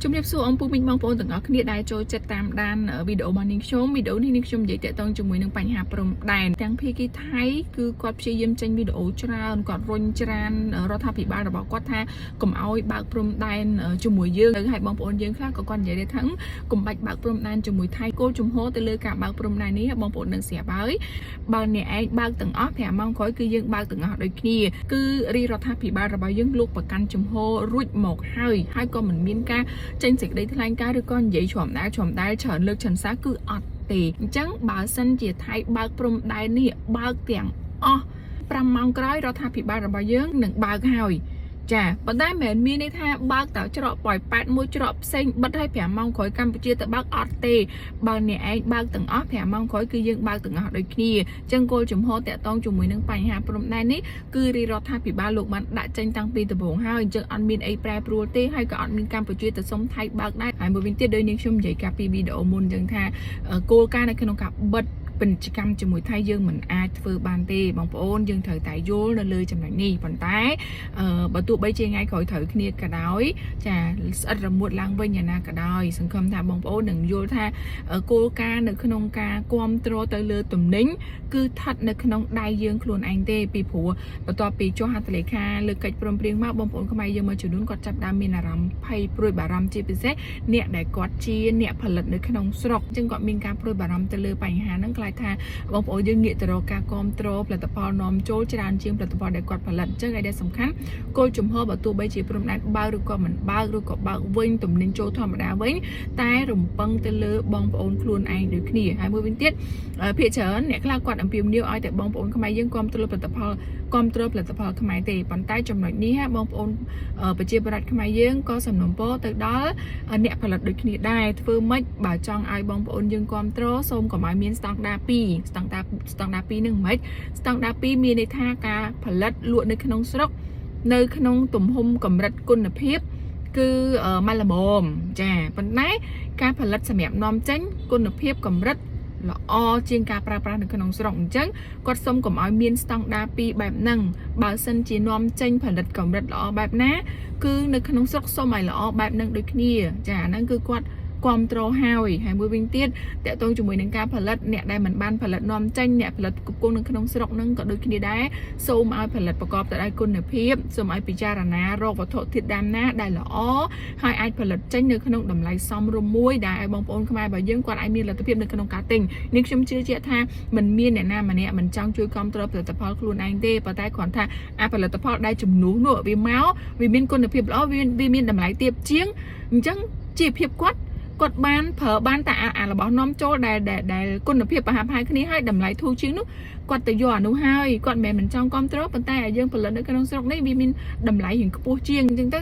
ជំរាបសួរអង្គពុកមីងបងប្អូនទាំងអស់គ្នាដែលចូលចិត្តតាមដានវីដេអូរបស់នាងខ្ញុំនេះខ្ញុំនិយាយតាក់ទងជាមួយនឹងបញ្ហាព្រំដែនទាំងភាគីថៃគឺគាត់ព្យាយាមចេញវីដេអូច្រើនគាត់រុញច្រានរដ្ឋាភិបាលរបស់គាត់ថាកុំឲ្យបើកព្រំដែនជាមួយយើងហើយបងប្អូនយើងខ្លះក៏គាត់និយាយថាកុំបាច់បើកព្រំដែនជាមួយថៃគោលជំហរទៅលើការបើកព្រំដែននេះបងប្អូននឹងស្រាប់ហើយបើអ្នកឯងបើកទាំងអស់5ម៉ោងក្រោយគឺយើងបើកទាំងអស់ដូចគ្នាគឺរាជរដ្ឋាភិបាលរបស់យើងលោកប្រកាន់ជំហររួចមកហើយក៏មិនមានការចេញសេចក្តីថ្លែងការណ៍ឬក៏និយាយជ្រាំដែលច្រើនលើកច្រើនសារគឺអត់ទេអញ្ចឹងបើសិនជាថៃបើកព្រំដែននេះបើកទាំងអស់5ម៉ោងក្រោយរដ្ឋាភិបាលរបស់យើងនឹងបើកហើយចាប៉ុន្តែមិនមានន័យថាបើកតច្រកប៉ោយប៉ែតមួយច្រកផ្សេងបិទឲ្យ5ម៉ោងក្រោយកម្ពុជាទៅបើកអត់ទេបើអ្នកឯងបើកទាំងអស់5ម៉ោងក្រោយគឺយើងបើកទាំងអស់ដូចគ្នាអញ្ចឹងគោលជំហរតាក់ទងជាមួយនឹងបញ្ហាព្រំដែននេះគឺរាជរដ្ឋាភិបាលលោកបានដាក់ចេញតាំងពីដំបូងហើយអញ្ចឹងអត់មានអីប្រែប្រួលទេហើយក៏អត់មានកម្ពុជាទៅសុំថៃបើកដែរហើយមួយវិញទៀតដោយនាងខ្ញុំនិយាយកាលពីវីដេអូមុនអញ្ចឹងថាគោលការណ៍នៅក្នុងការបិទពាណិជ្ជកម្មជាមួយថៃយើងមិនអាចធ្វើបានទេបងប្អូនយើងត្រូវតែយល់នៅលើចំណុចនេះប៉ុន្តែបើទោះបីជាថ្ងៃក្រោយត្រូវគ្នាក៏ដោយចាស្អិតរមួតឡើងវិញយ៉ាងណាក៏ដោយសង្ឃឹមថាបងប្អូននឹងយល់ថាគោលការណ៍នៅក្នុងការគ្រប់គ្រងទៅលើទំនិញគឺស្ថិតនៅក្នុងដៃយើងខ្លួនឯងទេពីព្រោះបន្ទាប់ពីចុះហត្ថលេខាលើកិច្ចព្រមព្រៀងមកបងប្អូនខ្មែរយើងមួយចំនួនគាត់ចាប់ដើមមានអារម្មណ៍ភ័យព្រួយបារម្ភជាពិសេសអ្នកដែលគាត់ជាអ្នកផលិតនៅក្នុងស្រុកអញ្ចឹងគាត់មានការព្រួយបារម្ភទៅលើបញ្ហាហ្នឹងថាបងប្អូនយើងងាកទៅរកការគ្រប់គ្រងផលិតផលនាំចូលច្រើនជាងផលិតផលដែលគាត់ផលិតអញ្ចឹងឯដែលសំខាន់គោលជំហរបើទោះបីជាព្រំដែនបើកឬក៏មិនបើកឬក៏បើកវិញទំនិញចូលធម្មតាវិញតែរំពឹងទៅលើបងប្អូនខ្លួនឯងដូចគ្នាហើយមួយវិញទៀតភាគច្រើនអ្នកខ្លះគាត់អំពាវនាវឲ្យតែបងប្អូនខ្មែរយើងគ្រប់គ្រងផលិតផលខ្មែរទេប៉ុន្តែចំណុចនេះបងប្អូនប្រជាប្រដ្ឋខ្មែរយើងក៏សំណូមពរទៅដល់អ្នកផលិតដូចគ្នាដែរធ្វើម៉េចបើចង់ឲ្យបងប្អូនយើងគ្រប់គ្រងសូមកុំឲ្យមានស្តង់ដារ2ស្តង់ដារ2នឹងមិនស្តង់ដារ2មានន័យថាការផលិតលក់នៅក្នុងស្រុកនៅក្នុងទំហំកម្រិតគុណភាពគឺម៉ាល្មមចាប៉ុន្តែការផលិតសម្រាប់នាំចេញគុណភាពកម្រិតល្អជាងការប្រើប្រាស់នៅក្នុងស្រុកអញ្ចឹងគាត់សុំកុំឲ្យមានស្តង់ដារ2បែបហ្នឹងបើសិនជានាំចេញផលិតកម្រិតល្អបែបណាគឺនៅក្នុងស្រុកសុំឲ្យល្អបែបហ្នឹងដូចគ្នាចាហ្នឹងគឺគាត់គ្រប់គ្រងហើយមួយវិញទៀតតកតងជាមួយនឹងការផលិតអ្នកដែលមិនបានផលិតនាំចេញអ្នកផលិតគប់គង់នៅក្នុងស្រុកហ្នឹងក៏ដូចគ្នាដែរសូមឲ្យផលិតប្រកបទៅដោយគុណភាពសូមឲ្យពិចារណារកវត្ថុធាតុដើមណាដែលល្អហើយអាចផលិតចេញនៅក្នុងតម្លៃសមរម្យមួយដែលឲ្យបងប្អូនខ្មែររបស់យើងគាត់អាចមានលទ្ធភាពនៅក្នុងការទិញនេះខ្ញុំជឿជាក់ថាមិនមានអ្នកណាម្នាក់មិនចង់ជួយគ្រប់គ្រងផលិតផលខ្លួនឯងទេប៉ុន្តែគ្រាន់ថាផលិតផលដែលជំនួសនោះវាមកវាមានគុណភាពល្អវាមានតម្លៃទាបជាងអញ្ចឹងជាភាពគាត់បានប្រើបានតែរបស់នាំចូលដែលគុណភាពប្រហាក់ប្រហែលគ្នាហើយតម្លៃធូរជាងនោះគាត់ទៅយកអានោះហើយគាត់មិនចង់គ្រប់គ្រងប៉ុន្តែឲ្យយើងផលិតនៅក្នុងស្រុកនេះវាមានតម្លៃរៀងខ្ពស់ជាងអញ្ចឹងទៅ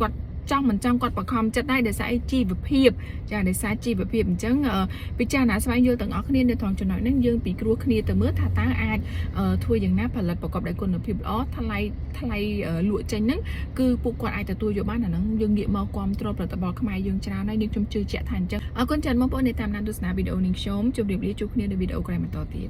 គាត់ចង់មិនចង់គាត់បង្ខំចិត្តដែរដោយសារជីវភាពចាដោយសារជីវភាពអញ្ចឹងពិចារណាស្វែងយល់ទាំងអស់គ្នានៅត្រង់ចំណុចហ្នឹងយើងពិគ្រោះគ្នាទៅមើលថាតើអាចធ្វើយ៉ាងណាផលិតប្រកបដោយគុណភាពល្អថ្លៃលក់ចេញហ្នឹងគឺពួកគាត់អាចទទួលយកបានអាហ្នឹងយើងងាកមកគ្រប់គ្រងផលិតផលខ្មែរយើងច្រើនហើយនាងខ្ញុំជឿជាក់ថាអញ្ចឹងអរគុណច្រើនបងប្អូនដែលតាមដានទស្សនាវីដេអូនេះខ្ញុំជម្រាបលាជួបគ្នានៅវីដេអូក្រោយបន្តទៀត